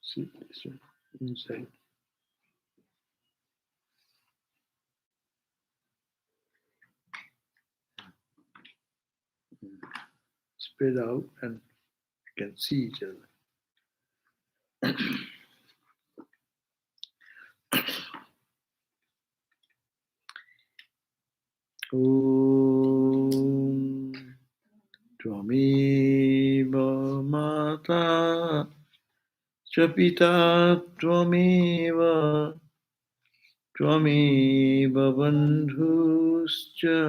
See this one inside. Spread out and you can see each other. Om Tvameva Mata Chapita Tvameva Tvameva Bandhuscha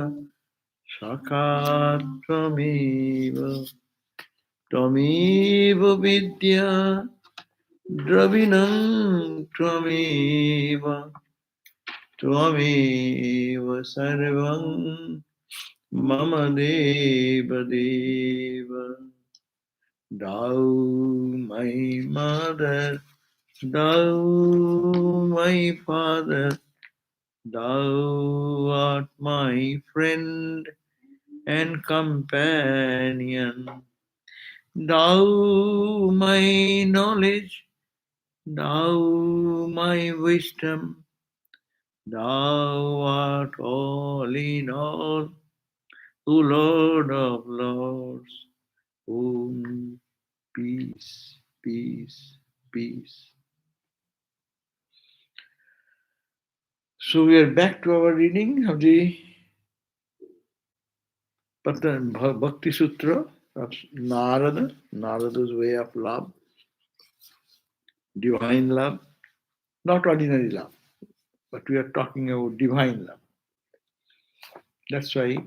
Shaka Tvameva Tvameva Vidya Dravinam Tvameva Tvameva Sarvam Mama Deva Deva. Thou my mother, thou my father, thou art my friend and companion. Thou my knowledge, thou my wisdom, thou art all in all, O Lord of Lords. Om, peace, peace, peace. So we are back to our reading of the Bhakti Sutra of Narada, Narada's way of love, divine love, not ordinary love, but we are talking about divine love. That's why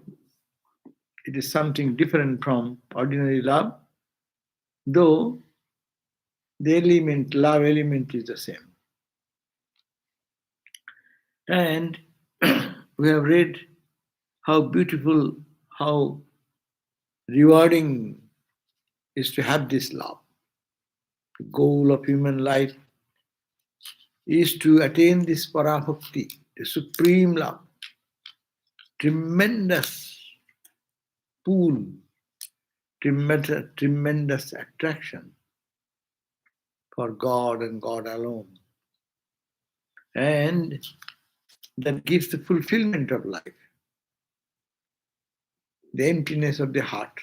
it is something different from ordinary love, though the element, love element is the same. And we have read how beautiful, how rewarding is to have this love. The goal of human life is to attain this parabhakti, the supreme love, tremendous pool, tremendous attraction for God and God alone. And that gives the fulfillment of life, the emptiness of the heart,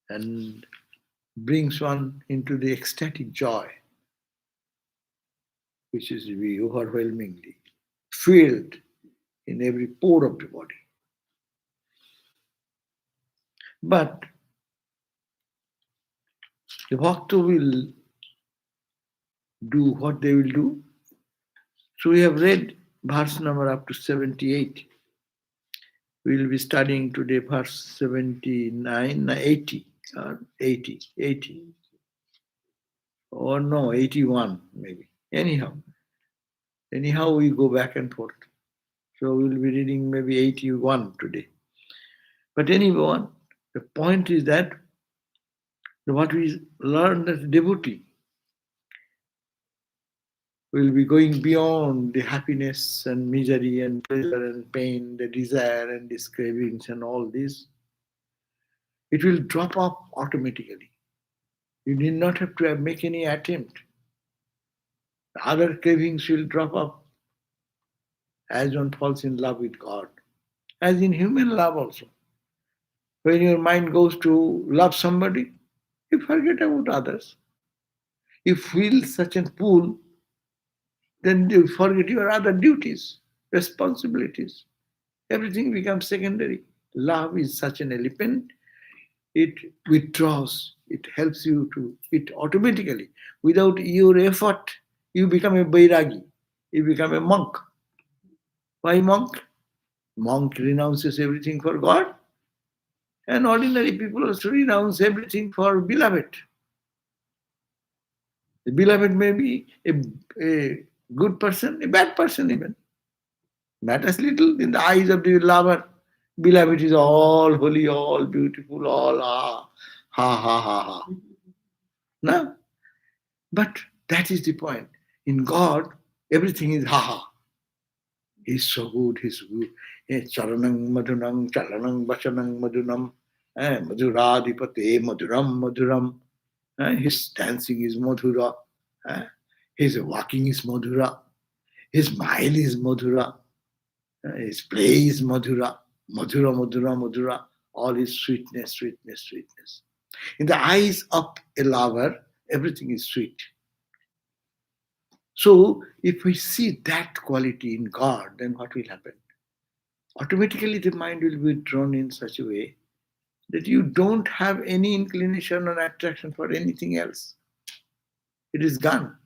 and brings one into the ecstatic joy, which is to be overwhelmingly filled in every pore of the body. But the bhakta will do what they will do. So we have read verse number up to 78. We will be studying today verse 79, 80, or 80, or no, 81 maybe. Anyhow, we go back and forth. So we will be reading maybe 81 today. But anyway, the point is that what we learn as devotee will be going beyond the happiness and misery and pleasure and pain, the desire and these cravings and all this. It will drop off automatically. You need not have to make any attempt. The other cravings will drop off as one falls in love with God. As in human love also. When your mind goes to love somebody, you forget about others. You feel such a pull, then you forget your other duties, responsibilities. Everything becomes secondary. Love is such an element, it withdraws, it helps you to, it automatically, without your effort, You become a Bairagi. You become a monk. Why monk? Monk renounces everything for God, and ordinary people also renounce everything for beloved. The beloved may be a good person, a bad person even. Matters little in the eyes of the lover. Beloved is all holy, all beautiful, all ha. No? But that is the point. In God, everything is ha ha. He's so good, he's good. Charanang madhunam, charanang vachanang madhunam, madhuradipate madhuram madhuram. His dancing is madhura. His walking is madhura. His smile is madhura. His play is madhura. Madhura, madhura, madhura. All is sweetness, sweetness, sweetness. In the eyes of a lover, everything is sweet. So, if we see that quality in God, then what will happen? Automatically, the mind will be drawn in such a way that you don't have any inclination or attraction for anything else. It is gone.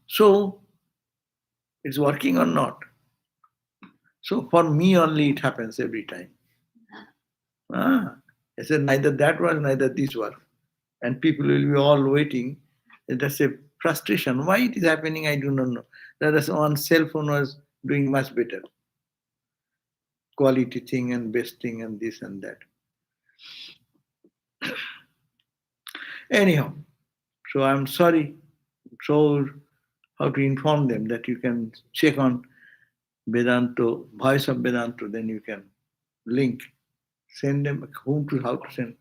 So, it's working or not. So, for me only, it happens every time. I said, neither that was, neither this was. And people will be all waiting. That's a frustration. Why it is happening, I do not know. That is one cell phone was doing much better. Quality thing and best thing and this and that. Anyhow, so I'm sorry. So how to inform them that you can check on Vedanta, Voice of Vedanta, then you can link, send them whom to how to send.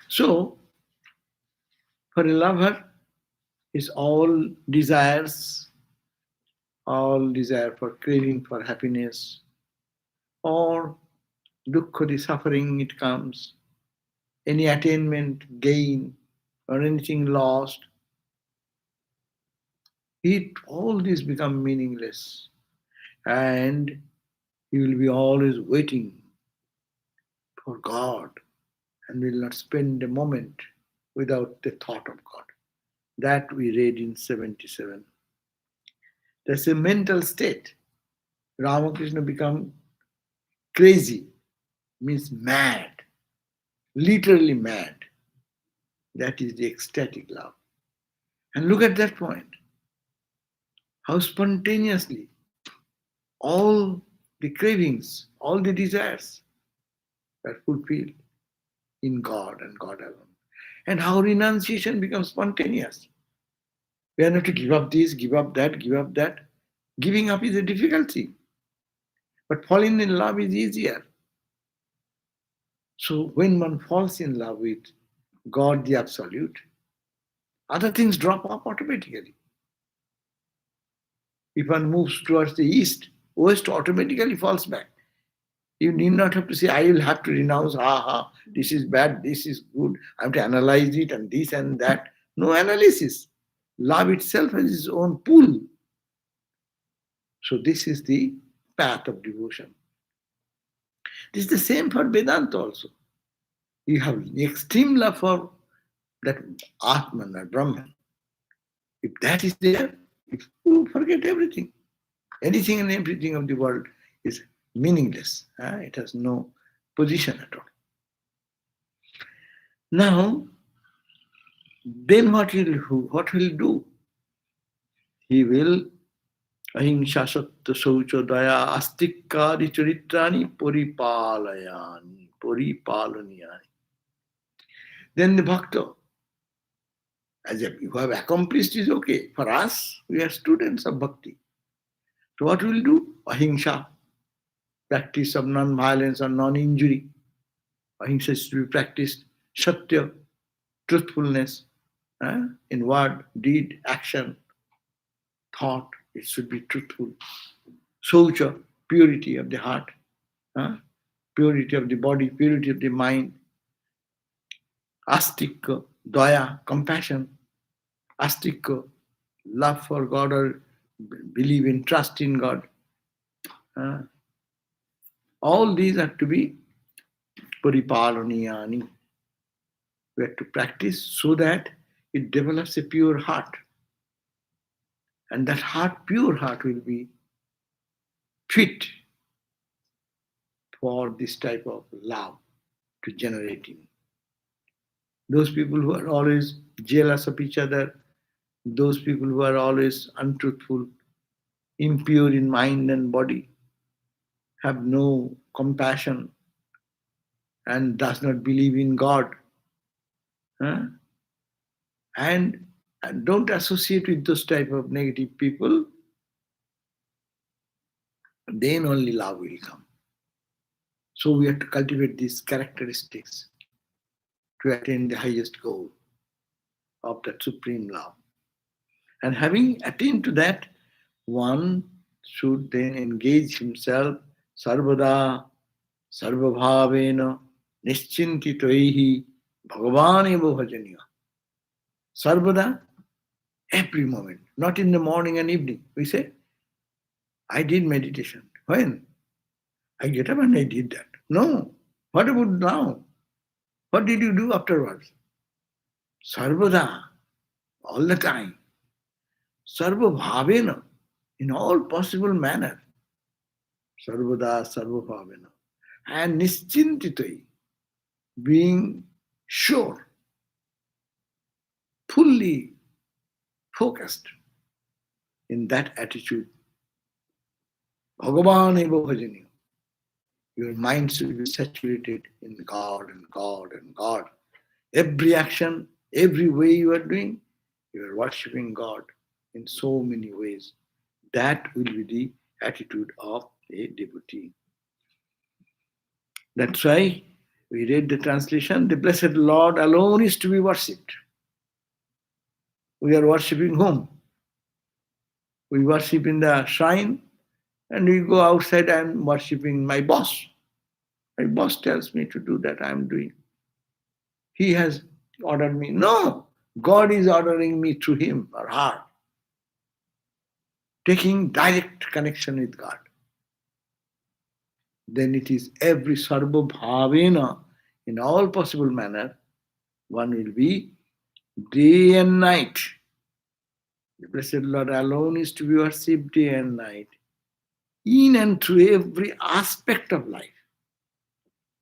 So, for a lover, is all desires, all desire for craving for happiness, or dukkha, the suffering it comes, any attainment, gain, or anything lost, all this become meaningless. And he will be always waiting for God and will not spend a moment without the thought of God. That we read in 77. That's a mental state. Ramakrishna become crazy, means mad, literally mad. That is the ecstatic love. And look at that point. How spontaneously all the cravings, all the desires are fulfilled in God and God alone. And how renunciation becomes spontaneous. We are not to give up this, give up that, give up that. Giving up is a difficulty. But falling in love is easier. So when one falls in love with God the Absolute, other things drop off automatically. If one moves towards the east, west automatically falls back. You need not have to say, I will have to renounce, this is bad, this is good, I have to analyze it and this and that. No analysis. Love itself has its own pull. So this is the path of devotion. This is the same for Vedanta also. You have extreme love for that Atman or Brahman. If that is there, you forget everything. Anything and everything of the world is meaningless. It has no position at all. Now, then what will do? He will ahimsa sattva saucha daya astikkadi charitrani paripalaniyani. Then the bhakta, as if you have accomplished is okay. For us, we are students of bhakti. So what will do? Ahimsa, practice of non-violence or non-injury. Ahimsa is to be practiced. Satya, truthfulness, in word, deed, action, thought, it should be truthful. Saucha, purity of the heart, purity of the body, purity of the mind. Astika, daya, compassion. Astika, love for God or believe in, trust in God. All these have to be paripalaniyani. We have to practice so that it develops a pure heart. And that heart, pure heart, will be fit for this type of love to generate in. Those people who are always jealous of each other, those people who are always untruthful, impure in mind and body, have no compassion and does not believe in God, huh? and, and don't associate with those type of negative people, then only love will come. So we have to cultivate these characteristics to attain the highest goal of that supreme love. And having attained to that, one should then engage himself sarvada sarvabhavena nischintitoihi bhagavan eva bhajaniya. Sarvada, every moment, not in the morning and evening. We say, I did meditation. When? I get up and I did that. No. What about now? What did you do afterwards? Sarvada, all the time. Sarva bhavena, in all possible manner. Sarvada, sarva bhavena. And nischintitai, being sure, fully focused in that attitude. Bhagavan eva bhajaniya. Your mind should be saturated in God and God and God. Every action, every way you are doing, you are worshipping God in so many ways. That will be the attitude of a devotee. That's why we read the translation, the blessed Lord alone is to be worshipped. We are worshipping whom? We worship in the shrine and we go outside and worshipping my boss. My boss tells me to do that, I am doing. He has ordered me. No, God is ordering me through him or her. Taking direct connection with God. Then it is every sarva bhavena, in all possible manner, one will be day and night. The blessed Lord alone is to be worshipped day and night, in and through every aspect of life.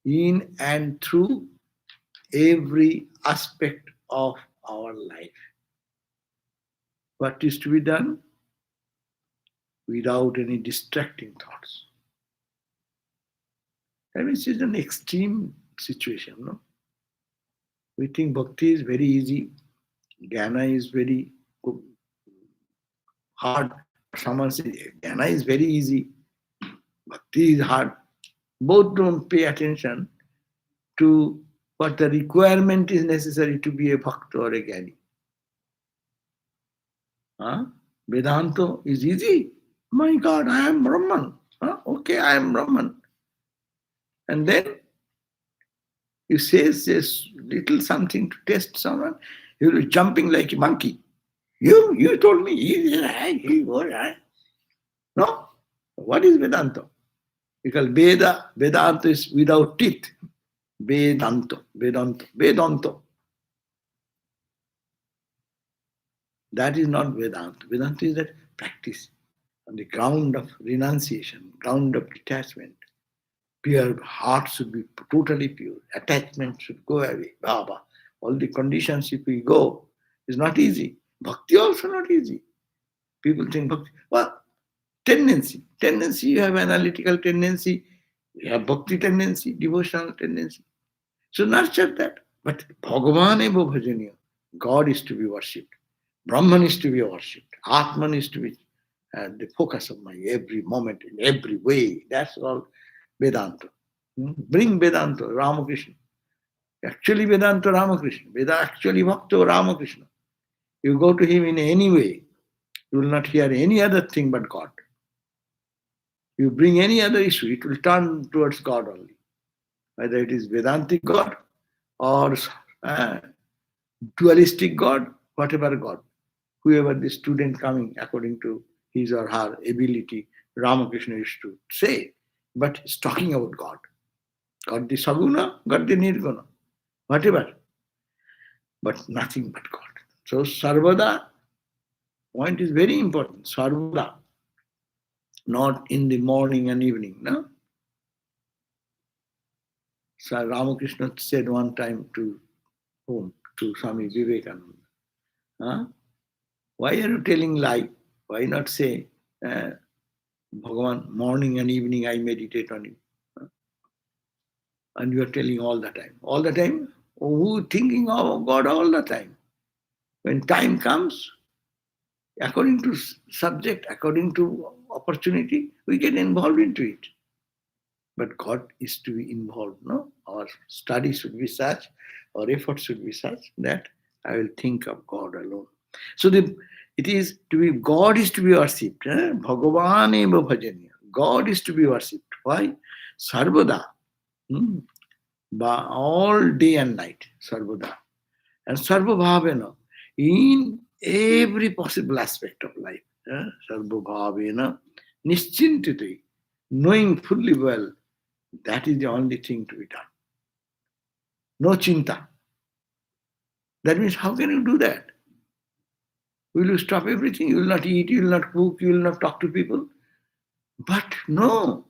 In and through every aspect of our life. What is to be done? Without any distracting thoughts. I mean, it's an extreme situation, no? We think bhakti is very easy, jnana is very hard. Someone says jnana is very easy, bhakti is hard. Both don't pay attention to what the requirement is necessary to be a bhakta or a jnani. Huh? Vedanta is easy. My God, I am Brahman. Huh? Okay, I am Brahman. And then you say this little something to test someone, he will be jumping like a monkey. You told me. No? What is Vedanta? Because Vedanta is without teeth. Vedanta. That is not Vedanta. Vedanta is that practice on the ground of renunciation, ground of detachment. Pure heart should be totally pure. Attachment should go away. Baba. All the conditions if we go is not easy. Bhakti also not easy. People think bhakti. Well, tendency. You have analytical tendency. You have bhakti tendency, devotional tendency. So nurture that. But Bhagavan eva bhajaniya. God is to be worshipped. Brahman is to be worshipped. Atman is to be the focus of my every moment, in every way. That's all Vedanta. Bring Vedanta, Ramakrishna. Actually Vedanta, Ramakrishna. Veda actually Bhakta, Ramakrishna. You go to him in any way, you will not hear any other thing but God. You bring any other issue, it will turn towards God only. Whether it is Vedantic God or dualistic God, whatever God. Whoever the student coming according to his or her ability, Ramakrishna used to say, but it's talking about God. God the Saguna, God the Nirguna, whatever, but nothing but God. So Sarvada, point is very important. Sarvada, not in the morning and evening, no? So Ramakrishna said one time to whom? To Swami Vivekananda. Huh? Why are you telling lie? Why not say, Bhagavan, morning and evening I meditate on you? Huh? And you are telling all the time. All the time? Who thinking of God all the time? When time comes, according to subject, according to opportunity, we get involved into it. But God is to be involved, no? Our study should be such, our effort should be such that I will think of God alone. So it is to be, God is to be worshipped. Bhagavan eva bhajanya. God is to be worshipped. Why? Sarvada. All day and night. Sarvada. And sarva bhavena. In every possible aspect of life. Sarva bhavena. Nischintiti. Knowing fully well that is the only thing to be done. No chinta. That means, how can you do that? Will you stop everything? You will not eat, you will not cook, you will not talk to people. But no,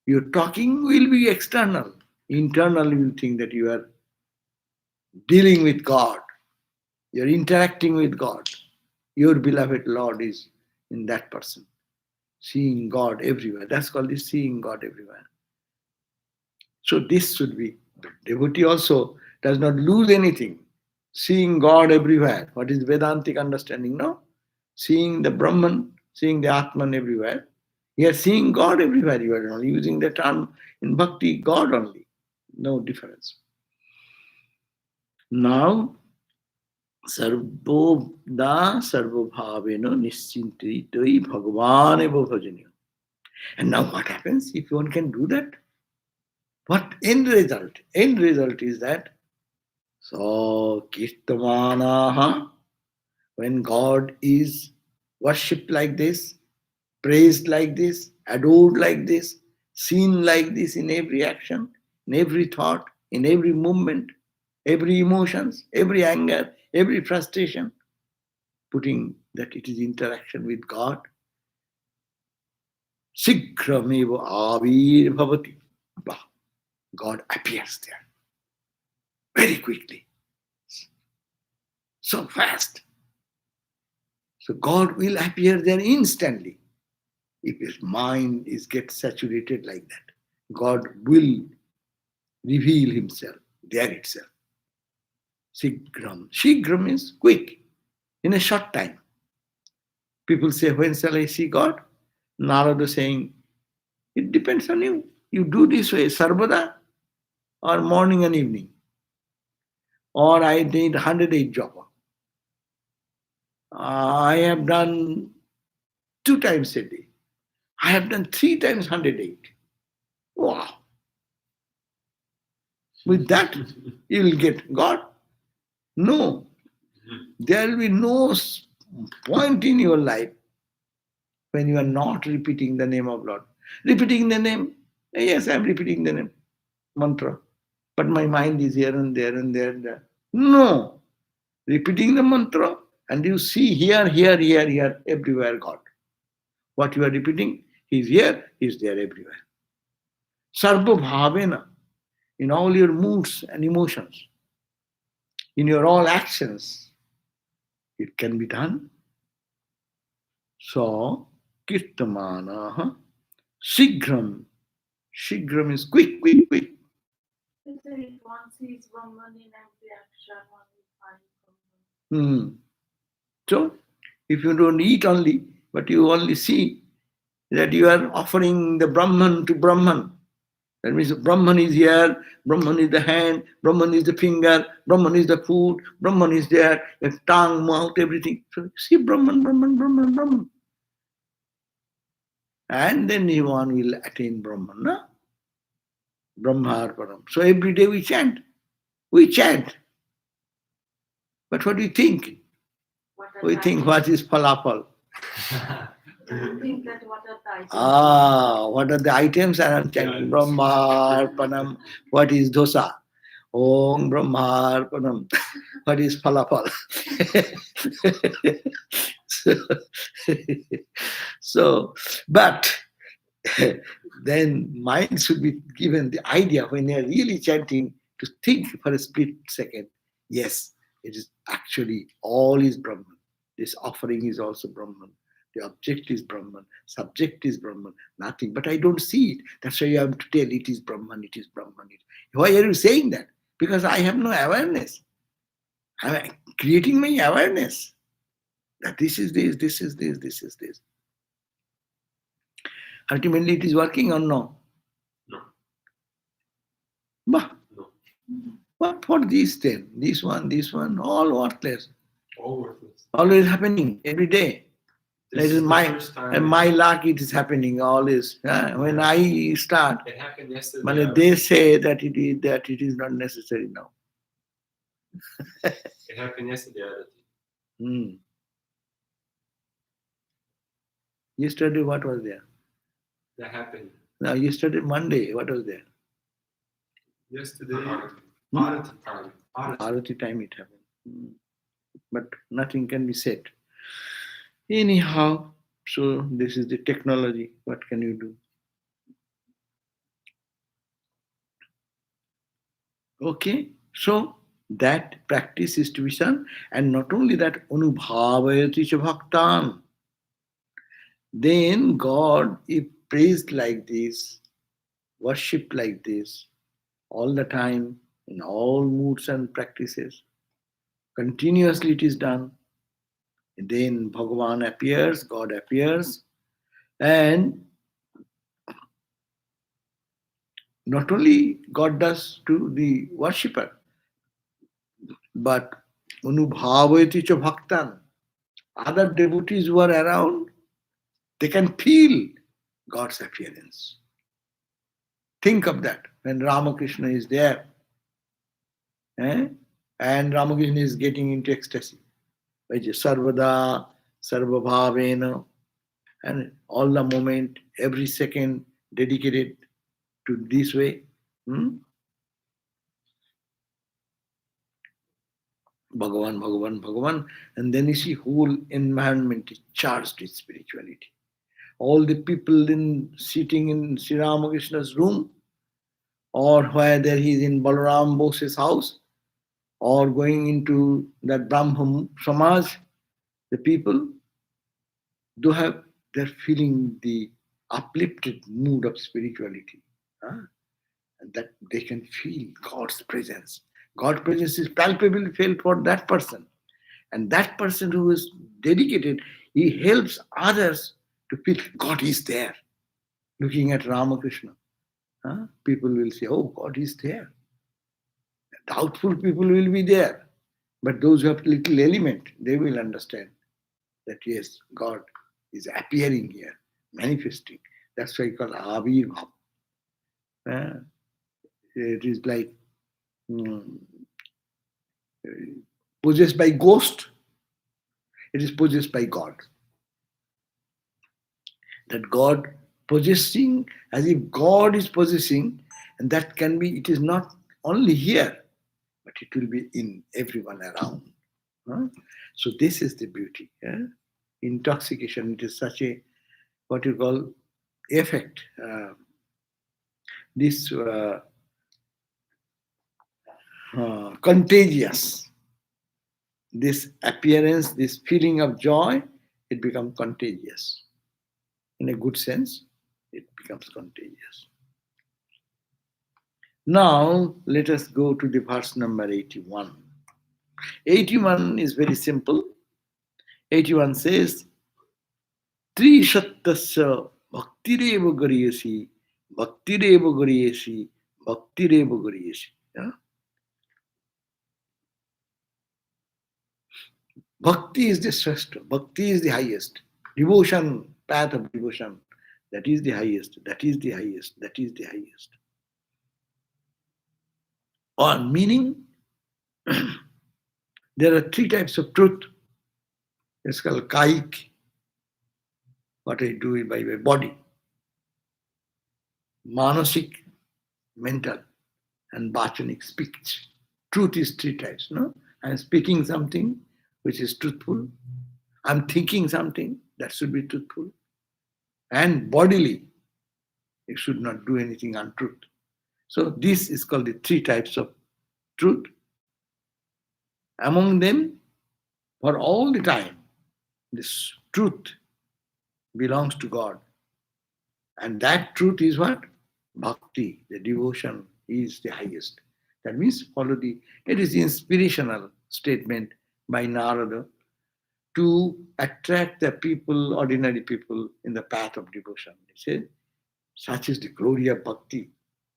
your talking will be external. Internal, you will think that you are dealing with God. You are interacting with God. Your beloved Lord is in that person. Seeing God everywhere. That's called the seeing God everywhere. So this should be. The devotee also does not lose anything. Seeing God everywhere. What is Vedantic understanding? No? Seeing the Brahman, seeing the Atman everywhere. You are seeing God everywhere. You are only using the term in bhakti, God only. No difference. Now, sarvobda sarvobhaveno nischintitoi bhagavan eva bhajanyo. And now what happens if one can do that? What end result? End result is that so kirtamanaha, when God is worshipped like this, praised like this, adored like this, seen like this in every action, in every thought, in every movement, every emotions, every anger, every frustration, putting that it is interaction with God. Sigrameva avir bhavati. God appears there very quickly, so fast. So God will appear there instantly. If his mind is get saturated like that, God will reveal himself there itself. Shigram. Shigram means quick, in a short time. People say, when shall I see God? Narada saying, it depends on you. You do this way, sarvada, or morning and evening. Or I did 108 japa. I have done 2 times a day. I have done 3 times 108. Wow. With that, you will get God. No. There will be no point in your life when you are not repeating the name of Lord. Repeating the name, yes, I am repeating the name, mantra. But my mind is here and there and there and there. No. Repeating the mantra and you see here, here, here, here, everywhere God. What you are repeating, He's here, He's there everywhere. Sarva bhavena, in all your moods and emotions, in your all actions, it can be done. So, kirtamanaha, shigram. Shigram is quick, quick, quick. If one sees Brahman in every action, one will find Brahman. So, if you don't eat only, but you only see that you are offering the Brahman to Brahman. That means Brahman is here, Brahman is the hand, Brahman is the finger, Brahman is the food, Brahman is there, the tongue, mouth, everything. So see Brahman, Brahman, Brahman, Brahman. And then one will attain Brahman, no? Brahmarpanam. So every day we chant. We chant. But what do you think? We think what is falafel? I think that what are the items? What are the items? And I'm chanting Brahma Arpanam. What is dosa? Om Brahma Arpanam. What is falafel? so, so, but then mind should be given the idea when you're really chanting to think for a split second. Yes, it is actually all is Brahman. This offering is also Brahman. The object is Brahman. Subject is Brahman. Nothing. But I don't see it. That's why you have to tell it is Brahman. It is Brahman. Why are you saying that? Because I have no awareness. I'm creating my awareness that this is this, this is this, this is this. Ultimately, it is working or no? No. Bah. No. What for these 10? This one, all worthless. All worthless. Always happening every day. That This is is the my first time and my luck. It is happening always. When I start, it happened yesterday. but they say that it is not necessary now. It happened yesterday. Hmm. Yesterday, what was there? That happened Now, yesterday, Monday, what was there? yesterday. Hmm? Arati time. Arati time it happened. But nothing can be said. Anyhow, so this is the technology. What can you do? Okay, so that practice is to be done, and not only that, anubhavayati cha bhaktan. Then God, if praised like this, worshipped like this, all the time, in all moods and practices, continuously it is done. Then Bhagavan appears, God appears, and not only God does to the worshipper, but anubhavayati cha bhaktan. Other devotees who are around, they can feel God's appearance. Think of that when Ramakrishna is there, eh? And Ramakrishna is getting into ecstasy, which is sarvada, sarvabhavena, and all the moment, every second dedicated to this way. Bhagavan, Bhagavan, Bhagavan, and then you see whole environment is charged with spirituality. All the people in sitting in Sri Ramakrishna's room, or whether he is in Balaram Bose's house, or going into that Brahma Samaj, the people, they're feeling the uplifted mood of spirituality. And that they can feel God's presence. God's presence is palpably felt for that person. And that person who is dedicated, he helps others to feel God is there. Looking at Ramakrishna, people will say, oh, God is there. Doubtful people will be there. But those who have little element, they will understand that yes, God is appearing here, manifesting. That's why called Avirbhav. It is like mm, possessed by ghost. It is possessed by God. That God possessing, as if God is possessing, and that can be, it is not only here, but it will be in everyone around. So this is the beauty. Intoxication, it is such a, what you call, effect. This contagious. This appearance, this feeling of joy, it becomes contagious. In a good sense, it becomes contagious. Now, let us go to the verse number 81. 81 is very simple. 81 says, Trishattasya bhaktireva gariyasi, bhaktireva gariyasi, bhaktireva gariyasi. Bhakti is the shrestha. Bhakti is the highest. Devotion, path of devotion. That is the highest. That is the highest. That is the highest. Or meaning, there are three types of truth. It's called kaik, what I do by my body. Manasik, mental, and Bachanic, speech. Truth is three types, no? I'm speaking something which is truthful. I'm thinking something that should be truthful. And bodily, it should not do anything untruth. So this is called the three types of truth. Among them, for all the time, this truth belongs to God. And that truth is what? Bhakti, the devotion is the highest. That means it is the inspirational statement by Narada to attract the people, ordinary people, in the path of devotion. He said, such is the glory of bhakti.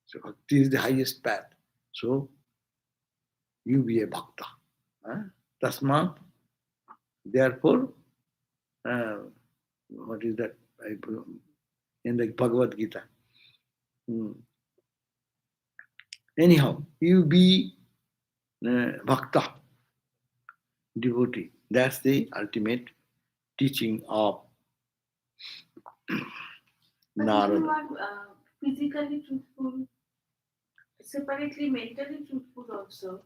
So bhakti is the highest path. So you be a bhakta. Huh? Tasmat, therefore, uh, what is that? In the Bhagavad Gita. Hmm. Anyhow, you be bhakta, devotee. That's the ultimate teaching of But if you Narada. are physically truthful, separately mentally truthful also,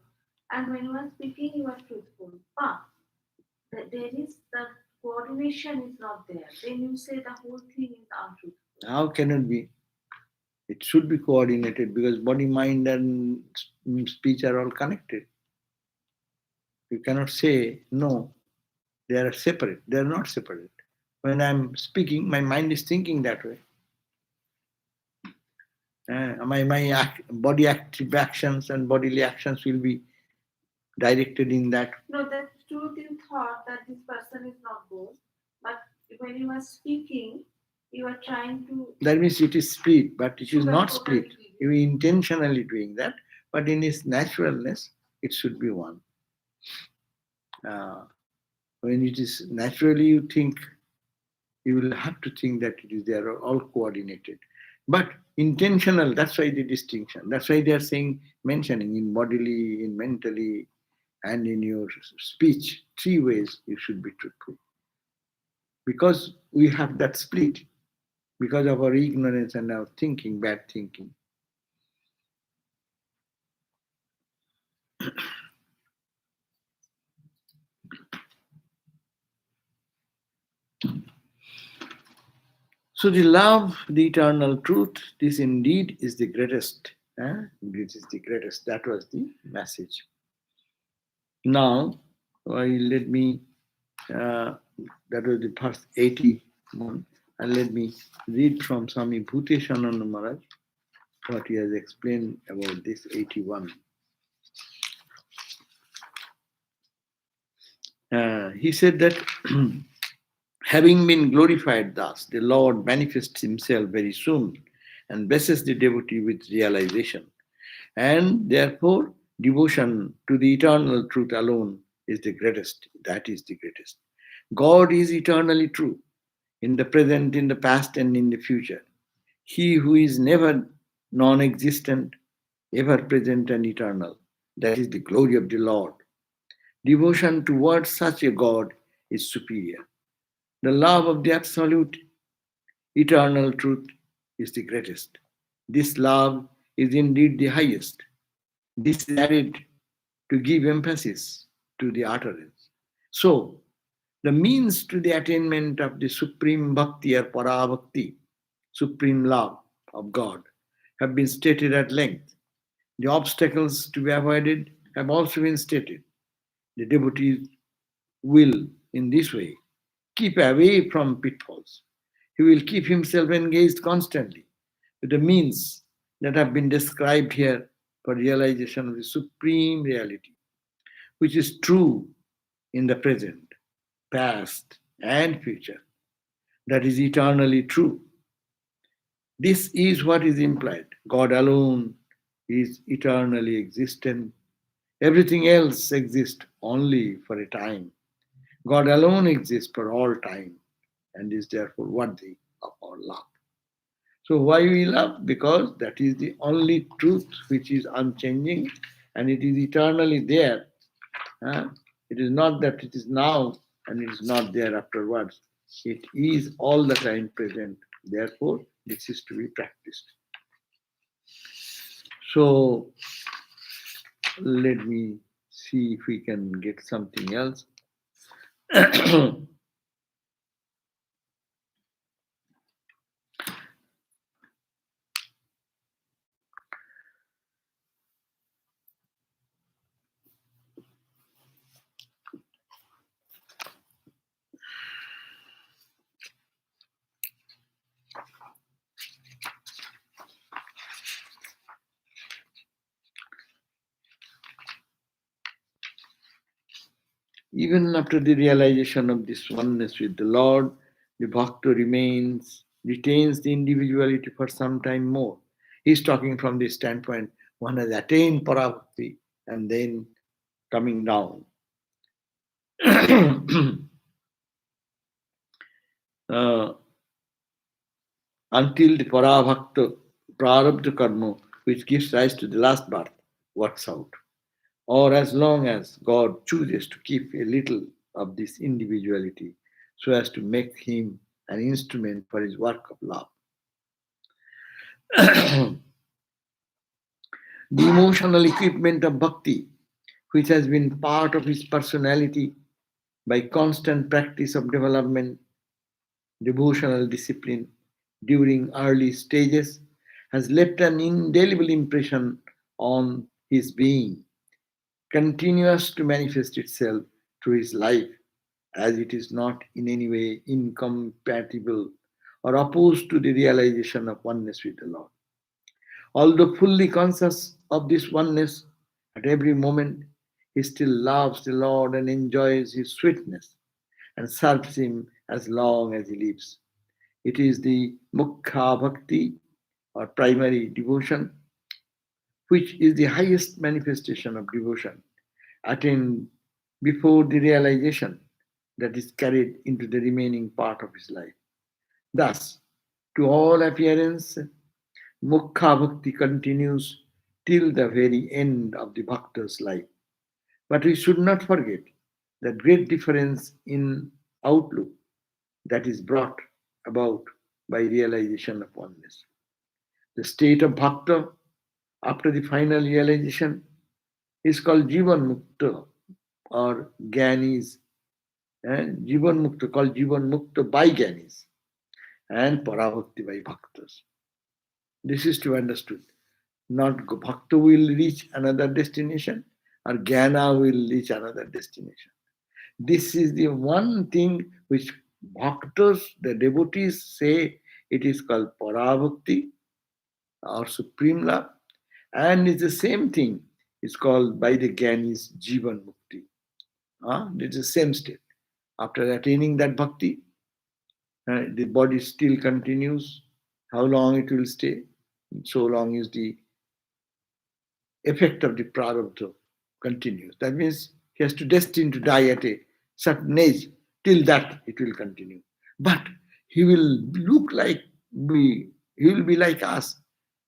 and when you are speaking, you are truthful. But there is the coordination is not there. Then you say the whole thing is untruthful. How can it be? It should be coordinated because body, mind, and speech are all connected. You cannot say no, they are separate. They are not separate. When I'm speaking, my mind is thinking that way. Body active actions and bodily actions will be directed in that. No, the truth in thought that this person is not good, but when you are speaking, you are trying to That means it is split, but it is not split. sugarcoat it. You are intentionally doing that, but in its naturalness, it should be one. Uh, when it is naturally you think, you will have to think that it is they are all coordinated. But intentional, that's why the distinction. That's why they are saying, mentioning in bodily, in mentally, and in your speech, three ways you should be truthful. Because we have that split, because of our ignorance and our thinking, bad thinking. So the love, the eternal truth, this indeed is the greatest. This is the greatest. That was the message. Now, let me, that was the first 81, and let me read from Swami Bhuteshananda Maharaj what he has explained about this 81. He said that having been glorified thus, the Lord manifests himself very soon and blesses the devotee with realization. And therefore, devotion to the eternal truth alone is the greatest. That is the greatest. God is eternally true in the present, in the past, and in the future. He who is never non existent, ever present, and eternal. That is the glory of the Lord. Devotion towards such a God is superior. The love of the absolute eternal truth is the greatest. This love is indeed the highest. This is added to give emphasis to the utterance. So, the means to the attainment of the supreme bhakti or parabhakti, supreme love of God, have been stated at length. The obstacles to be avoided have also been stated. The devotee will, in this way, keep away from pitfalls. He will keep himself engaged constantly with the means that have been described here for realization of the supreme reality, which is true in the present, past, and future, that is eternally true. This is what is implied. God alone is eternally existent. Everything else exists only for a time. God alone exists for all time and is therefore worthy of our love. So why we love? Because that is the only truth which is unchanging and it is eternally there. It is not that it is now and it is not there afterwards. It is all the time present. Therefore, this is to be practiced. So, let me see if we can get something else. Even after the realization of this oneness with the Lord, the bhakta retains the individuality for some time more. He's talking from the standpoint one has attained parabhakti and then coming down. uh, until the parabhakta, prarabdha karma, which gives rise to the last birth, works out. Or as long as God chooses to keep a little of this individuality so as to make him an instrument for his work of love. The emotional equipment of bhakti, which has been part of his personality by constant practice of development, devotional discipline during early stages, has left an indelible impression on his being, continues to manifest itself through his life, as it is not in any way incompatible or opposed to the realization of oneness with the Lord. Although fully conscious of this oneness at every moment, he still loves the Lord and enjoys his sweetness and serves him as long as he lives. It is the Mukha Bhakti or primary devotion, which is the highest manifestation of devotion attained before the realization that is carried into the remaining part of his life. Thus, to all appearance, Mukha Bhakti continues till the very end of the Bhakta's life. But we should not forget the great difference in outlook that is brought about by realization of oneness. The state of Bhakta after the final realization is called Jivan Mukta or Gyanis, and Jivan Mukta called Jivan Mukta by Gyanis and Parabhakti by Bhaktas. This is to be understood. Not Bhakta will reach another destination or Jnana will reach another destination. This is the one thing which Bhaktas, the devotees say it is called Parabhakti or Supreme Love, and it's the same thing. It's called by the Gyanis Jivan Mukti. It's the same state. After attaining that bhakti, the body still continues. How long it will stay? So long is the effect of the prarabdha continues. That means he has to destine to die at a certain age. Till that it will continue. But he will look like he will be like us,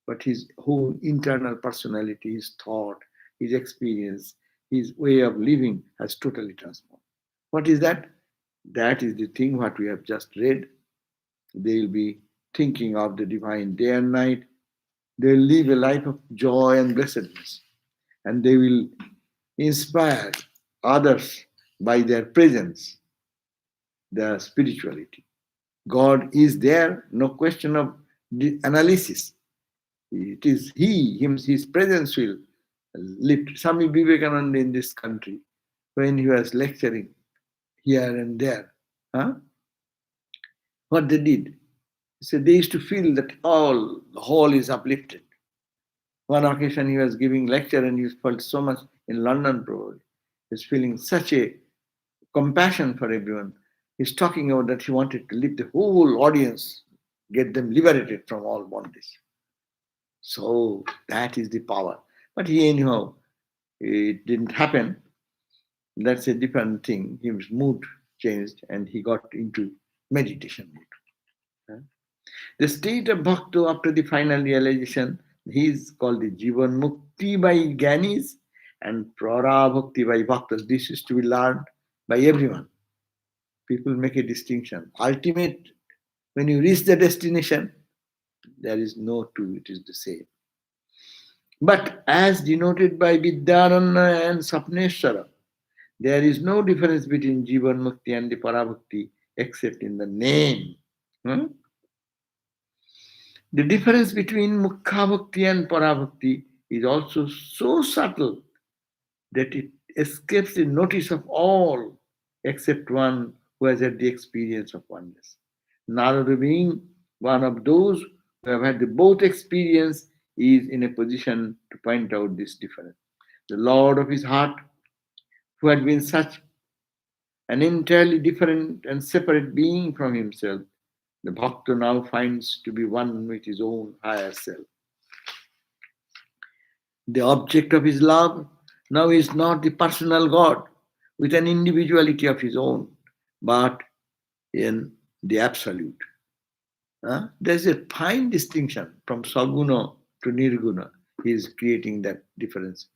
but his whole internal personality, his thought, his experience, his way of living has totally transformed. What is that? That is the thing what we have just read. They will be thinking of the divine day and night. They will live a life of joy and blessedness. And they will inspire others by their presence, their spirituality. God is there, no question of the analysis. It is his presence will lift. Swami Vivekananda in this country, when he was lecturing here and there, what they did, so they used to feel that all the whole is uplifted. One occasion he was giving lecture and he felt so much in London probably. He was feeling such a compassion for everyone. He's talking about that he wanted to lift the whole audience, get them liberated from all bondage. So that is the power. But he anyhow, it didn't happen. That's a different thing. His mood changed and he got into meditation mood. The state of bhakti after the final realization, he is called the Jivan Mukti by Gyanis and Prara Bhakti by Bhaktas. This is to be learned by everyone. People make a distinction. Ultimate, when you reach the destination, there is no two, it is the same. But as denoted by Vidyaranya and Sapneshwara, there is no difference between Jivan Mukti and the Parabhakti except in the name. Hmm? The difference between Mukha Bhakti and Parabhakti is also so subtle that it escapes the notice of all except one who has had the experience of oneness. Narada, being one of those who have had the both experience, is in a position to point out this difference. The Lord of his heart, who had been such an entirely different and separate being from himself, the Bhakta now finds to be one with his own higher self. The object of his love now is not the personal God with an individuality of his own, but in the absolute. There's a fine distinction from Saguna to Nirguna. He is creating that difference,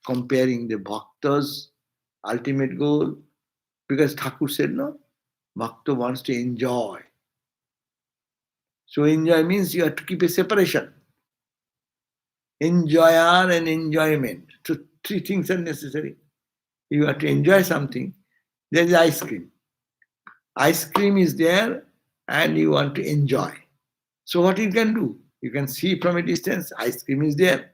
comparing the Bhakta's ultimate goal, because Thakur said, no, Bhakta wants to enjoy. So enjoy means you have to keep a separation. Enjoyer and enjoyment. So three things are necessary. You have to enjoy something. There is ice cream. Ice cream is there and you want to enjoy. So what you can do? You can see from a distance, ice cream is there.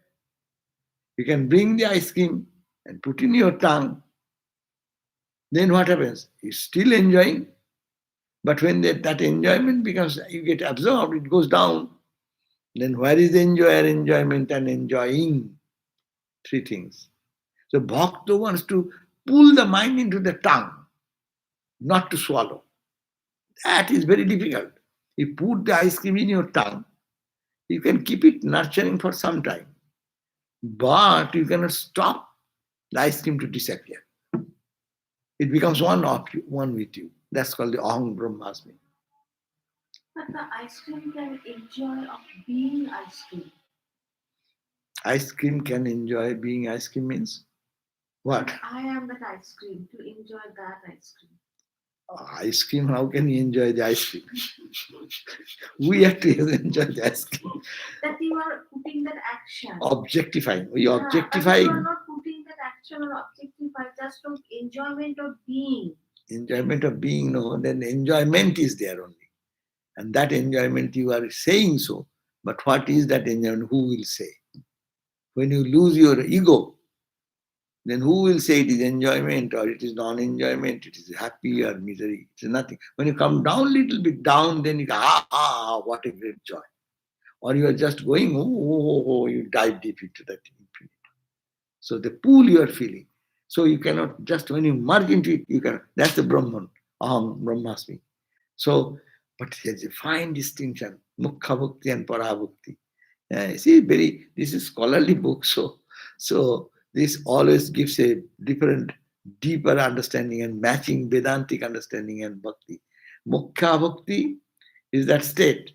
You can bring the ice cream and put in your tongue. Then what happens? You're still enjoying. But when that enjoyment becomes, you get absorbed, it goes down. Then where is the enjoyer, enjoyment, and enjoying? Three things. So Bhakta wants to pull the mind into the tongue, not to swallow. That is very difficult. You put the ice cream in your tongue, you can keep it nurturing for some time, but you cannot stop the ice cream to disappear. It becomes one of you, one with you. That's called the Aham Brahmasmi. But the ice cream can enjoy of being ice cream. Ice cream can enjoy being ice cream means what? I am that ice cream to enjoy that ice cream. Ice cream, how can you enjoy the ice cream? We have to enjoy the ice cream. That you are putting that action. Objectifying. We But you objectifying. are not putting that action or objectify just from enjoyment of being. Enjoyment of being, no, then enjoyment is there only. And that enjoyment you are saying so. But what is that enjoyment? Who will say? When you lose your ego, then who will say it is enjoyment or it is non-enjoyment, it is happy or misery? It is nothing. When you come down a little bit down, then you go, what a great joy. Or you are just going, you dive deep into that infinite. So the pool you are feeling. So you cannot just, when you merge into it, you can. That's the Brahman, Aham Brahmasmi. So, but there's a fine distinction, Mukha Bhakti and Parabhakti. This is scholarly book, so this always gives a different, deeper understanding and matching Vedantic understanding and Bhakti. Mukha Bhakti is that state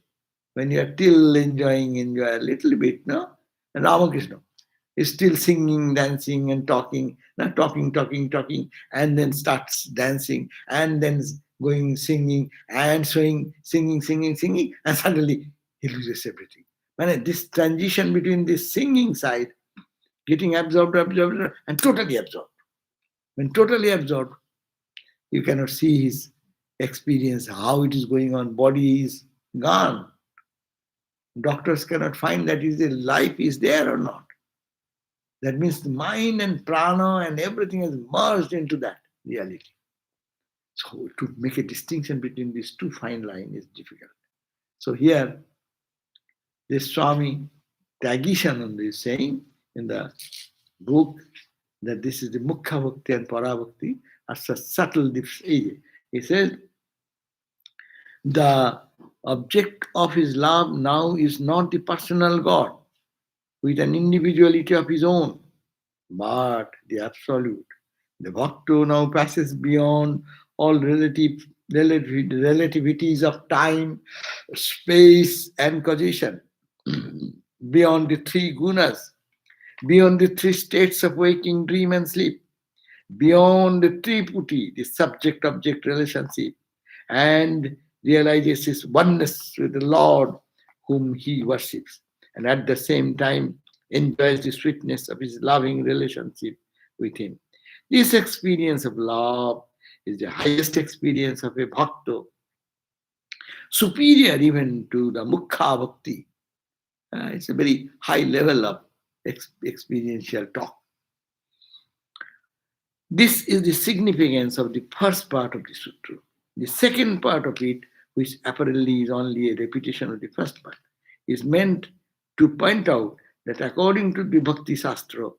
when you are still enjoy a little bit, no? And Ramakrishna is still singing, dancing, and talking, not talking, and then starts dancing, and then going singing, and singing, and suddenly he loses everything. Man, this transition between this singing side, getting absorbed, and totally absorbed. When totally absorbed, you cannot see his experience, how it is going on. Body is gone. Doctors cannot find that is the life is there or not. That means the mind and prana and everything has merged into that reality. So to make a distinction between these two fine lines is difficult. So here, this Swami Tyagishananda is saying in the book that this is the Mukha Bhakti and Parabhakti are such subtle differences. He says, the object of his love now is not the personal God with an individuality of his own, but the absolute. The Bhakta now passes beyond all relativities of time, space, and causation, beyond the three gunas, beyond the three states of waking, dream, and sleep, beyond the triputi, the subject-object relationship, and realizes his oneness with the Lord whom he worships, and at the same time enjoys the sweetness of his loving relationship with him. This experience of love is the highest experience of a bhakta, superior even to the mukha bhakti. It's a very high level of experiential talk. This is the significance of the first part of the sutra. The second part of it, which apparently is only a repetition of the first part, is meant to point out that according to the Bhakti Shastra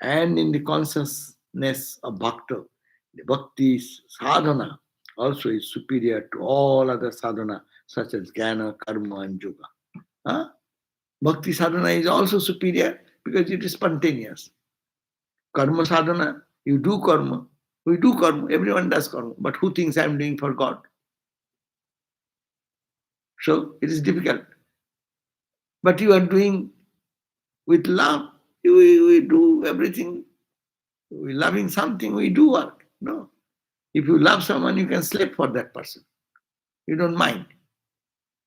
and in the consciousness of Bhakta, the Bhakti sadhana also is superior to all other sadhana such as jnana, karma, and yoga. Huh? Bhakti sadhana is also superior because it is spontaneous. Karma sadhana, you do karma, we do karma, everyone does karma, but who thinks I'm doing for God? So it is difficult. But you are doing with love, we do everything. We loving something, we do work. No. If you love someone, you can sleep for that person. You don't mind.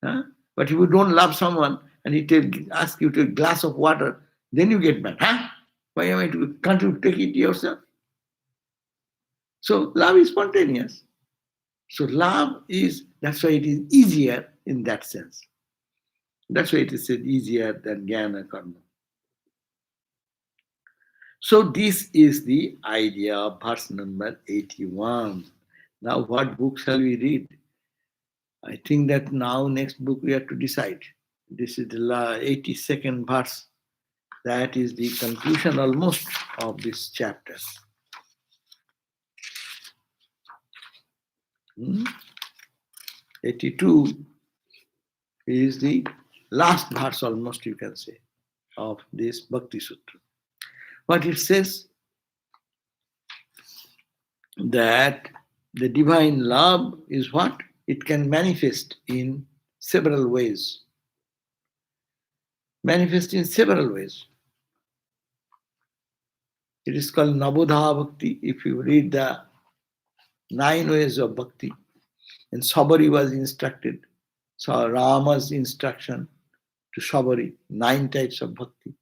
Huh? But if you don't love someone and he ask you to a glass of water, then you get mad. Huh? Why am I to, can't you take it yourself? So love is spontaneous. So love is, that's why it is easier in that sense. That's why it is said easier than jnana karma. So this is the idea of verse number 81. Now what book shall we read? I think that now next book we have to decide. This is the 82nd verse. That is the conclusion almost of this chapter. 82 is the last verse almost, you can say, of this Bhakti Sutra. What it says, that the divine love is what? It can manifest in several ways. Manifest in several ways. It is called Nabodha Bhakti. If you read the 9 ways of Bhakti, and Sabari was instructed, so Rama's instruction to Sabari, 9 types of Bhakti.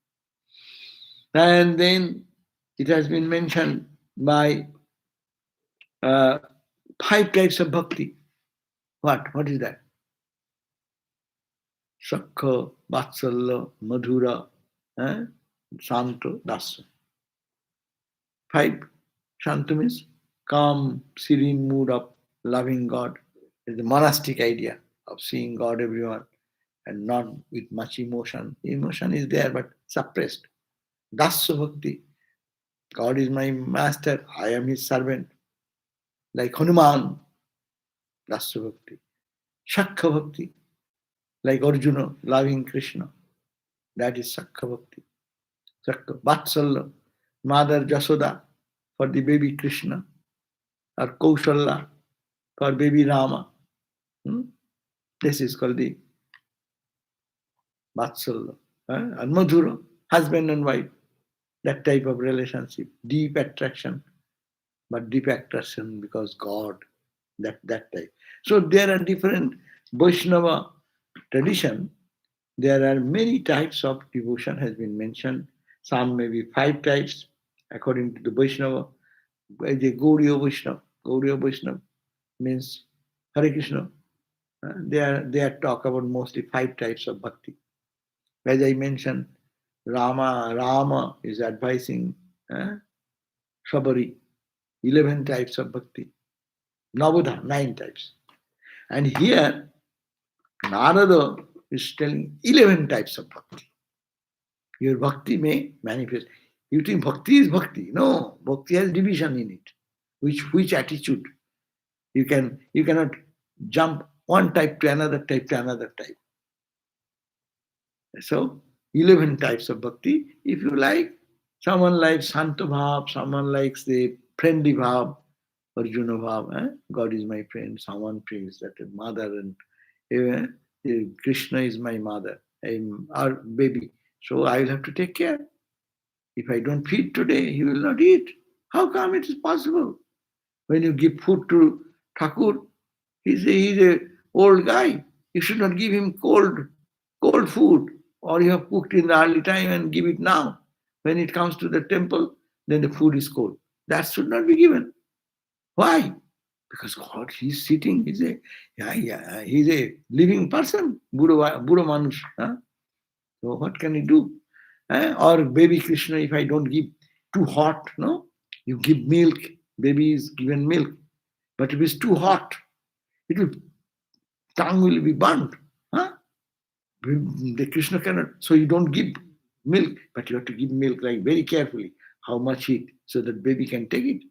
And then it has been mentioned by 5 types of Bhakti. What? What is that? Sakha, Vatsalya, Madhura, Shanto, Dasa. 5. Shanto means calm, serene mood of loving God. It's the monastic idea of seeing God everyone and not with much emotion. Emotion is there but suppressed. Dasa Bhakti. God is my master, I am his servant. Like Hanuman, Dasa Bhakti. Shakha Bhakti. Like Arjuna, loving Krishna. That is Sakha Bhakti. Sakha. Vatsalya, Mother Jasoda for the baby Krishna, or Kaushalya for baby Rama. This is called the Vatsalya. And Madhura, husband and wife. That type of relationship. Deep attraction, but deep attraction because God. That type. So there are different Vaishnava tradition. There are many types of devotion has been mentioned. Some may be 5 types according to the Vaishnava. The Gauriya Vaishnava. Gauriya Vaishnava means Hare Krishna. They are talk about mostly 5 types of bhakti. As I mentioned, Rama is advising Sabari, 11 types of bhakti. Navadha, 9 types. And here, Narada is telling 11 types of bhakti. Your bhakti may manifest. You think bhakti is bhakti. No, bhakti has division in it. Which attitude? You cannot jump one type to another type to another type. So 11 types of bhakti. If you like, someone likes Santa Bhav, someone likes the friendly Bhav, Arjuna Bhav. God is my friend. Someone prays that mother and Krishna is my mother. I'm our baby. So I will have to take care. If I don't feed today, he will not eat. How come it is possible? When you give food to Thakur, He's a old guy. You should not give him cold food, or you have cooked in the early time and give it now. When it comes to the temple, then the food is cold. That should not be given. Why? Because God, he's sitting. He's a living person. Buddha Manush. Huh? So what can he do? Or baby Krishna, if I don't give too hot, no, you give milk. Baby is given milk, but if it's too hot, it will tongue will be burnt. Huh? The Krishna cannot. So you don't give milk, but you have to give milk like very carefully. How much heat, so that baby can take it.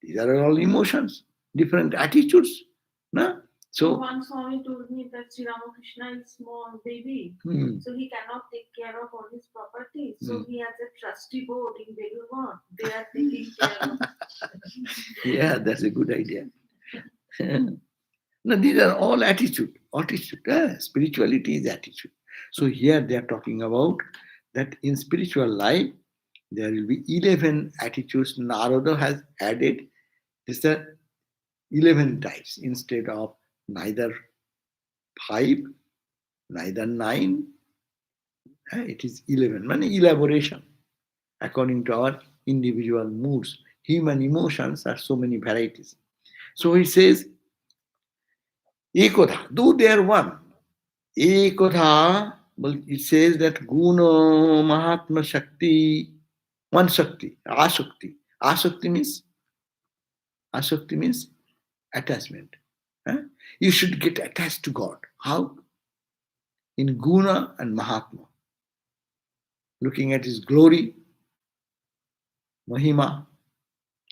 These are all emotions, different attitudes. No? So one Swami told me that Sri Ramakrishna is small baby, so he cannot take care of all his property. So he has a trustee board in Belur. They are taking care of. yeah, that's a good idea. No, these are all attitude. Spirituality is attitude. So here they are talking about that in spiritual life there will be 11 attitudes. Narada has added this 11 types instead of neither 5, neither 9. It is 11. Many elaboration according to our individual moods. Human emotions are so many varieties. So he says, Ekodha, though they are one. Ekodha, well, it says that Guna Mahatma Shakti, one Shakti, Ashakti. Ashakti means attachment. You should get attached to God. How? In Guna and Mahatma. Looking at his glory, Mahima,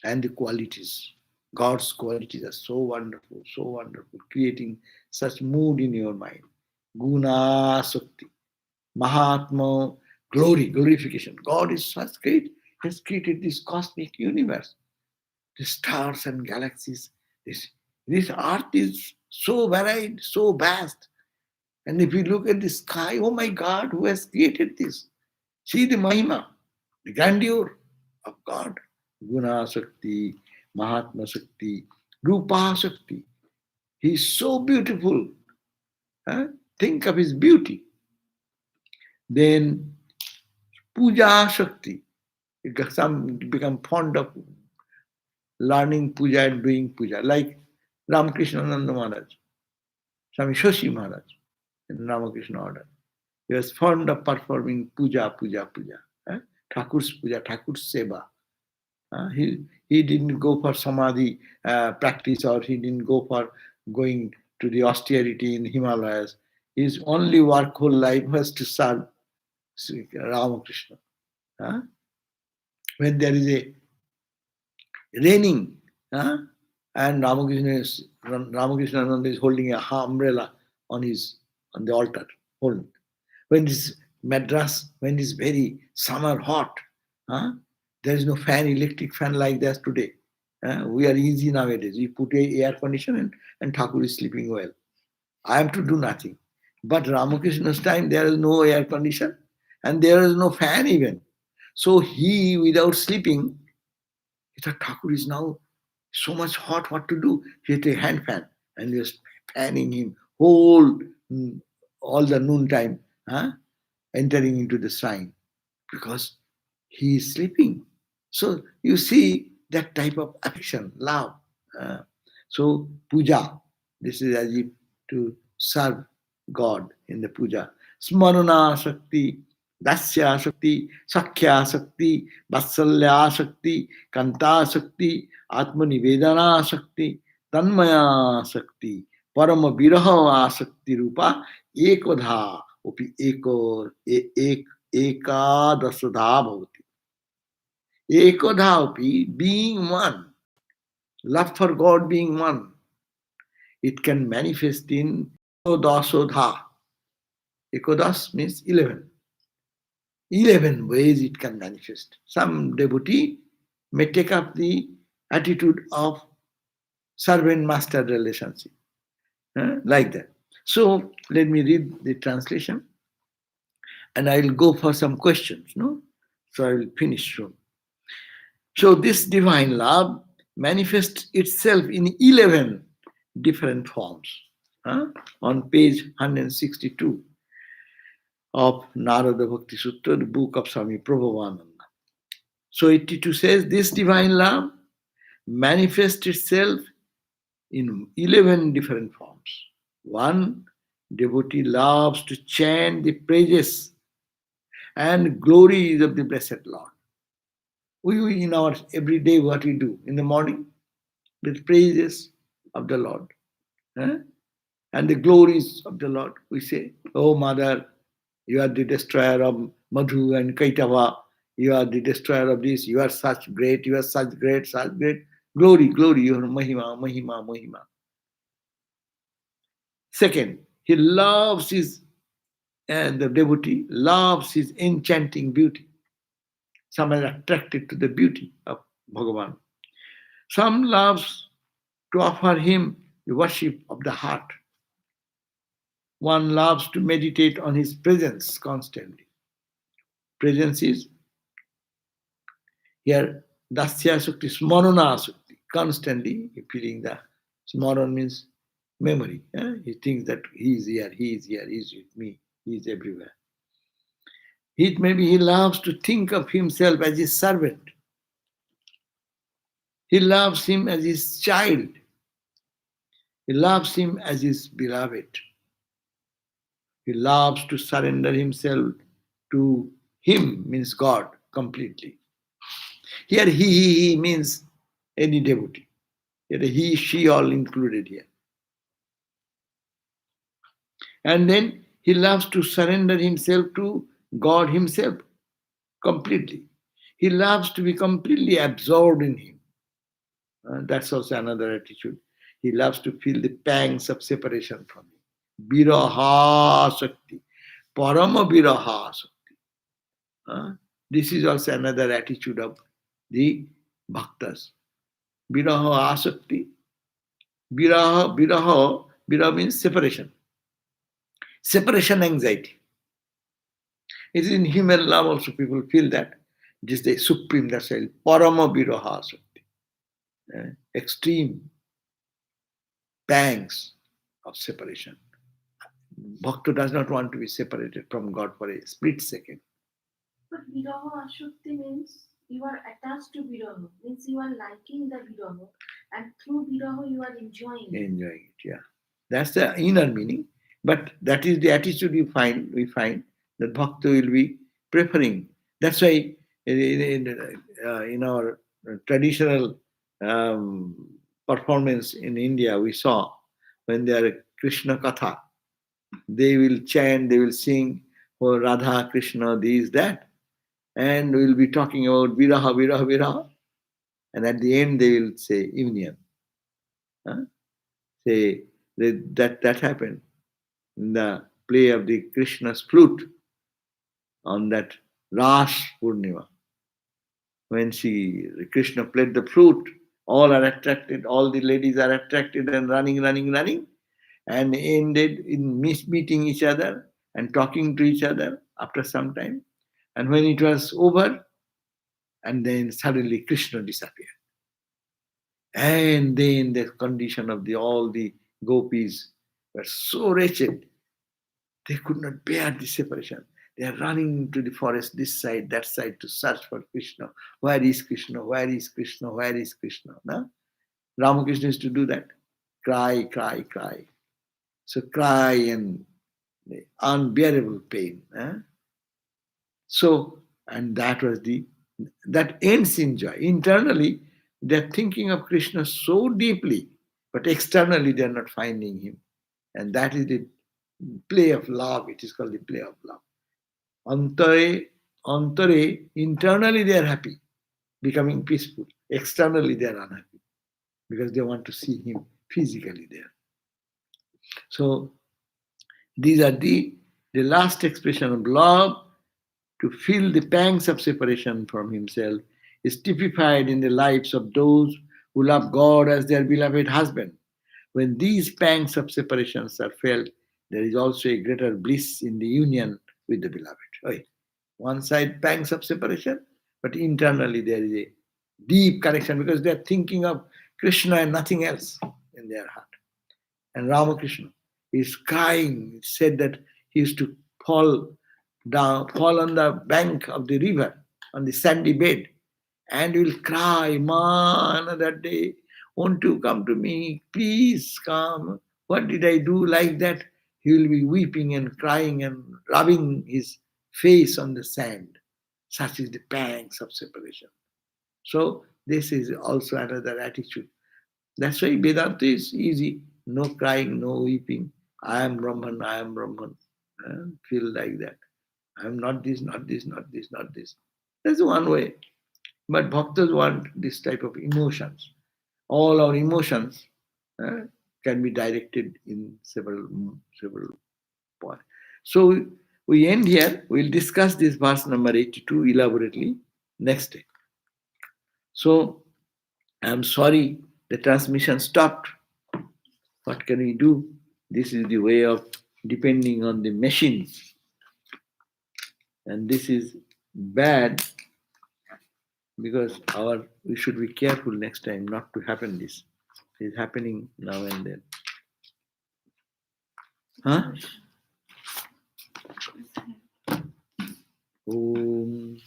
and the qualities. God's qualities are so wonderful, creating such mood in your mind. Guna Sakti, Mahatma, glory, glorification. God is such great, He has created this cosmic universe, the stars and galaxies. This earth is so varied, so vast. And if you look at the sky, oh my God, who has created this? See the Mahima, the grandeur of God. Guna Shakti, Mahatma Shakti, Rupa Shakti. He is so beautiful. Think of his beauty. Then Puja Shakti. Some become fond of learning puja and doing puja, like Ramakrishna Ananda Maharaj, Swami Shashi Maharaj in Ramakrishna order. He was fond of performing puja. Thakur's puja, Thakur's seva. He didn't go for samadhi practice, or he didn't go for going to the austerity in Himalayas. His only work whole life was to serve Ramakrishna. When there is a raining, and Ramakrishna Ananda is holding a umbrella on the altar. When this Madras, when it's very summer hot, there is no fan, electric fan like that today. We are easy nowadays. We put a air conditioner and Thakur is sleeping well. I am to do nothing. But Ramakrishna's time, there is no air conditioner and there is no fan even. So he, without sleeping, he thought Thakur is now so much hot, what to do? He had a hand fan and he was fanning him all the noon time, entering into the shrine, because he is sleeping. So you see that type of affection, love. So puja, this is as if to serve God in the puja. Smarana Shakti, Dasya Shakti, Sakhya Shakti, Vatsalya Shakti, Kanta Shakti, Atmanivedana Shakti, Tanmaya Shakti, Parama Viraha Shakti Rupa, Ekodha, Upi Ekadasadha Bhavati. Ekodha, being one, love for God being one, it can manifest in Ekodasodha. Ekodas means 11. 11 ways it can manifest. Some devotee may take up the attitude of servant-master relationship, like that. So let me read the translation, and I will go for some questions. No, so I will finish soon. So this divine love manifests itself in 11 different forms. Huh? On page 162 of Narada Bhakti Sutra, the book of Swami Prabhupada. So 82 says, this divine love manifests itself in 11 different forms. One, devotee loves to chant the praises and glories of the blessed Lord. We in our everyday what we do in the morning, the praises of the Lord. Huh? And the glories of the Lord. We say, oh Mother, you are the destroyer of Madhu and Kaitava. You are the destroyer of this. You are such great. You are such great, such great. Glory, glory. You are Mahima, Mahima, Mahima. Second, he loves his, and the devotee loves his enchanting beauty. Some are attracted to the beauty of Bhagavan. Some loves to offer him the worship of the heart. One loves to meditate on his presence constantly. Presence is here Dasya Sukti, Smarana Sukti. Constantly feeling the Smaran means memory. He thinks that he is here, he is here, he is with me, he is everywhere. Maybe he loves to think of himself as his servant. He loves him as his child. He loves him as his beloved. He loves to surrender himself to him, means God, completely. Here he means any devotee. Here he, she, all included here. And then he loves to surrender himself to God himself completely. He loves to be completely absorbed in him. That's also another attitude. He loves to feel the pangs of separation from him. Viraha Shakti. Parama Viraha Shakti. This is also another attitude of the bhaktas. Viraha Asakti. Viraha means separation. Separation anxiety. It is in human love also people feel that. It is the supreme, that's why Parama Viraha Shakti. Extreme pangs of separation. Bhakta does not want to be separated from God for a split second. But Viraha Ashukti means you are attached to Viraha, means you are liking the Viraha, and through Viraha you are enjoying it. Enjoying it, yeah. That's the inner meaning. But that is the attitude we find that Bhakta will be preferring. That's why in our traditional performance in India, we saw when there are Krishna Katha, they will chant, they will sing, oh Radha, Krishna, this, that, and we'll be talking about Viraha, Viraha, Viraha, and at the end they will say union. Say that happened in the play of the Krishna's flute on that Ras Purnima. When Krishna played the flute, all are attracted, all the ladies are attracted and running, and ended in meeting each other and talking to each other after some time. And when it was over, and then suddenly Krishna disappeared. And then the condition of all the gopis were so wretched, they could not bear the separation. They are running to the forest, this side, that side, to search for Krishna. Where is Krishna? Where is Krishna? Where is Krishna? No? Ramakrishna used to do that. Cry, cry, cry. So cry and unbearable pain. So, and that ends in joy. Internally, they're thinking of Krishna so deeply, but externally they're not finding him. And that is the play of love. It is called the play of love. Antare, internally they are happy, becoming peaceful. Externally they are unhappy because they want to see him physically there. So these are the last expression of love, to feel the pangs of separation from himself, is typified in the lives of those who love God as their beloved husband. When these pangs of separations are felt, there is also a greater bliss in the union with the beloved. Right? One side, pangs of separation, but internally there is a deep connection because they are thinking of Krishna and nothing else in their heart. And Ramakrishna is crying. It said that he used to fall down, fall on the bank of the river, on the sandy bed, and will cry, Ma, another day, won't you come to me? Please come. What did I do like that? He will be weeping and crying and rubbing his face on the sand. Such is the pangs of separation. So this is also another attitude. That's why Vedanta is easy. No crying, no weeping. I am Brahman, I am Brahman. Feel like that. I am not this, not this, not this, not this. That's one way. But bhaktas want this type of emotions. All our emotions uh, can be directed in several points. So we end here. We'll discuss this verse number 82 elaborately next day. So I'm sorry the transmission stopped. What can we do? This is the way of depending on the machine. And this is bad because we should be careful next time not to happen this. It's happening now and then. Huh? Om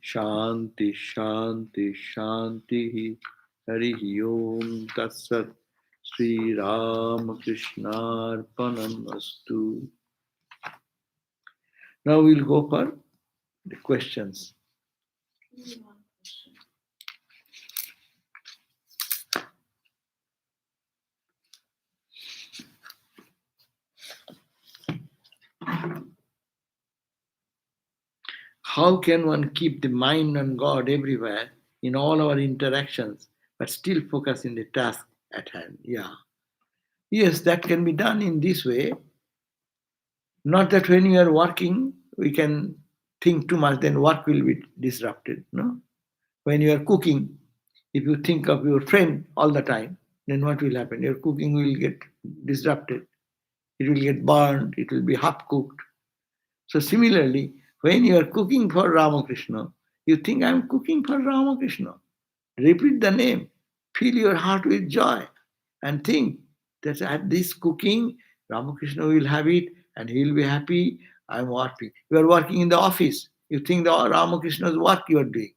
Shanti Shanti Shanti Hari Om Tatsat Sri Ramakrishna Arpanam Astu. Now we'll go for the questions. Only one question. How can one keep the mind on God everywhere in all our interactions, but still focus in the task at hand? Yeah. Yes, that can be done in this way. Not that when you are working, we can think too much, then work will be disrupted. No? When you are cooking, if you think of your friend all the time, then what will happen? Your cooking will get disrupted. It will get burned. It will be half cooked. So similarly, when you are cooking for Ramakrishna, you think, I'm cooking for Ramakrishna. Repeat the name. Fill your heart with joy and think that at this cooking, Ramakrishna will have it and he will be happy. I'm working. You are working in the office. You think the Ramakrishna's work you are doing.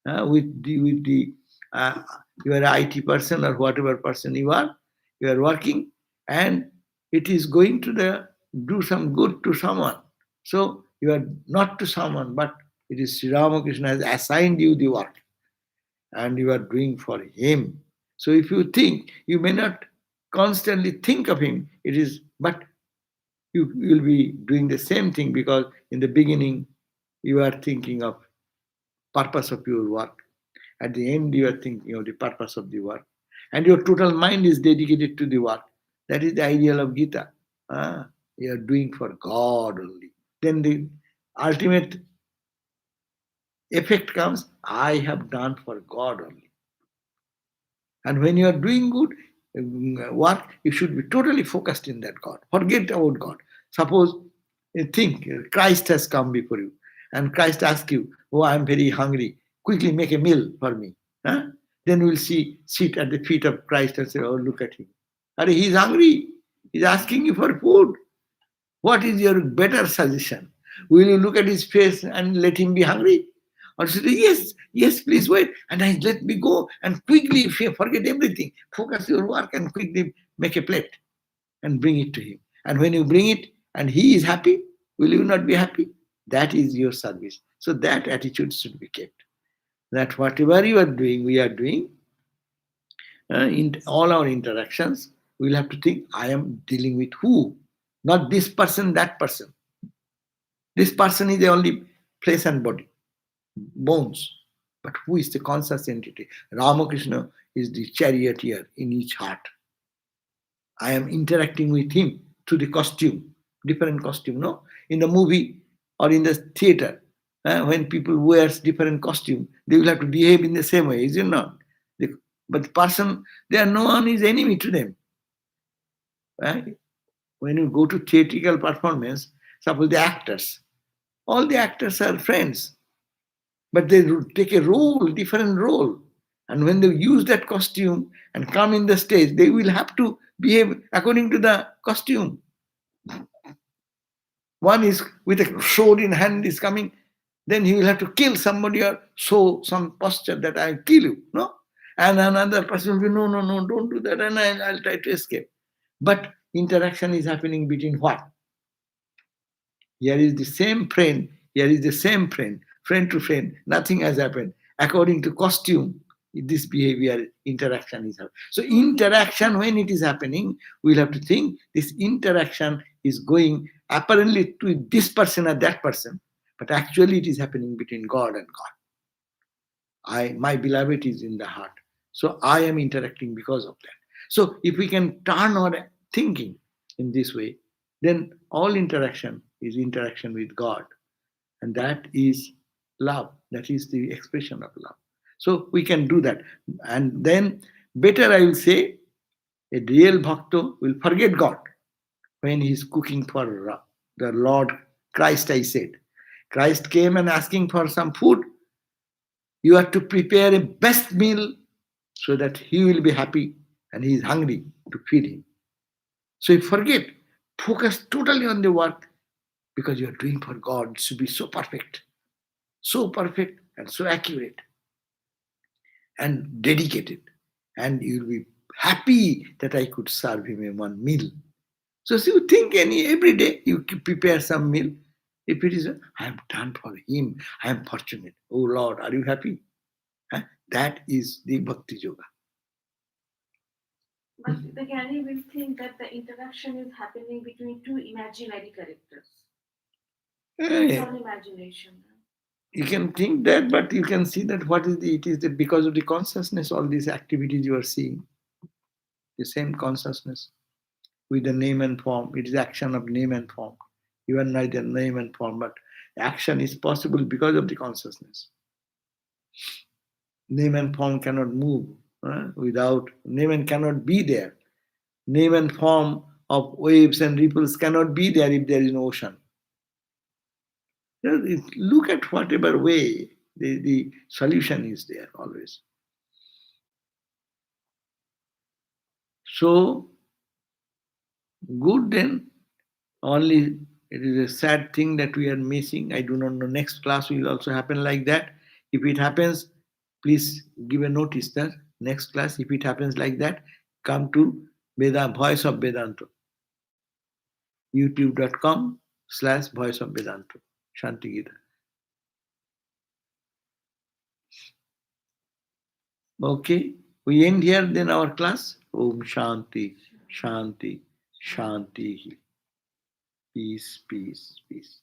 With the you are an IT person or whatever person you are working, and it is going to do some good to someone. So you are not to someone, but it is Sri Ramakrishna has assigned you the work, and you are doing for him. So if you think, you may not constantly think of him. But you will be doing the same thing because in the beginning you are thinking of purpose of your work. At the end, you are thinking of the purpose of the work. And your total mind is dedicated to the work. That is the ideal of Gita. You are doing for God only. Then the ultimate effect comes, I have done for God only. And when you are doing good work, you should be totally focused in that God. Forget about God. Suppose you think Christ has come before you, and Christ asks you, oh, I am very hungry. Quickly make a meal for me. Huh? Then we'll sit at the feet of Christ and say, oh, look at him. He's hungry. He's asking you for food. What is your better suggestion? Will you look at his face and let him be hungry? Or say, yes, yes, please wait. And let me go and quickly forget everything. Focus your work and quickly make a plate and bring it to him. And when you bring it and he is happy, will you not be happy? That is your service. So that attitude should be kept. That whatever you are doing, we are doing, in all our interactions, we'll have to think, I am dealing with who? Not this person, that person. This person is the only flesh and body, bones. But who is the conscious entity? Ramakrishna is the charioteer in each heart. I am interacting with him through the costume, different costume, no? In the movie or in the theater, when people wears different costume, they will have to behave in the same way, is it not? But the person, no one is enemy to them. Right? When you go to theatrical performance, suppose the actors, all the actors are friends, but they take a role, different role. And when they use that costume and come in the stage, they will have to behave according to the costume. One is with a sword in hand is coming, then he will have to kill somebody or show some posture that I kill you, no? And another person will be, no, no, no, don't do that, and I'll try to escape. But interaction is happening between what? Here is the same friend, here is the same friend to friend, nothing has happened. According to costume, this behavior interaction is happening. So interaction, when it is happening, we'll have to think this interaction is going apparently to this person or that person, but actually it is happening between God and God. My beloved is in the heart. So I am interacting because of that. So if we can turn our thinking in this way, then all interaction is interaction with God. And that is love. That is the expression of love. So we can do that. And then better I will say, a real bhakta will forget God when he is cooking for the Lord Christ, I said. Christ came and asking for some food. You have to prepare a best meal so that he will be happy and he is hungry to feed him. So you forget, focus totally on the work because you are doing for God. It should be so perfect and so accurate and dedicated. And you'll be happy that I could serve him in one meal. So you think every day you prepare some meal. If it is, I am done for him, I am fortunate. Oh Lord, are you happy? Huh? That is the Bhakti Yoga. But the Gani will think that the interaction is happening between two imaginary characters. It's all imagination. You can think that, but you can see that it is that because of the consciousness, all these activities you are seeing, the same consciousness with the name and form. It is action of name and form. You are neither name and form, but action is possible because of the consciousness. Name and form cannot move without, name and cannot be there. Name and form of waves and ripples cannot be there if there is no ocean. Look at whatever way the solution is there always. So good then, only it is a sad thing that we are missing. I do not know. Next class will also happen like that. If it happens, please give a notice that next class, if it happens like that, come to Voice of Vedanta. youtube.com/Voice of Vedanta. Shanti Gita. Okay, we end here then our class. Om Shanti, Shanti, Shanti. Peace, peace, peace.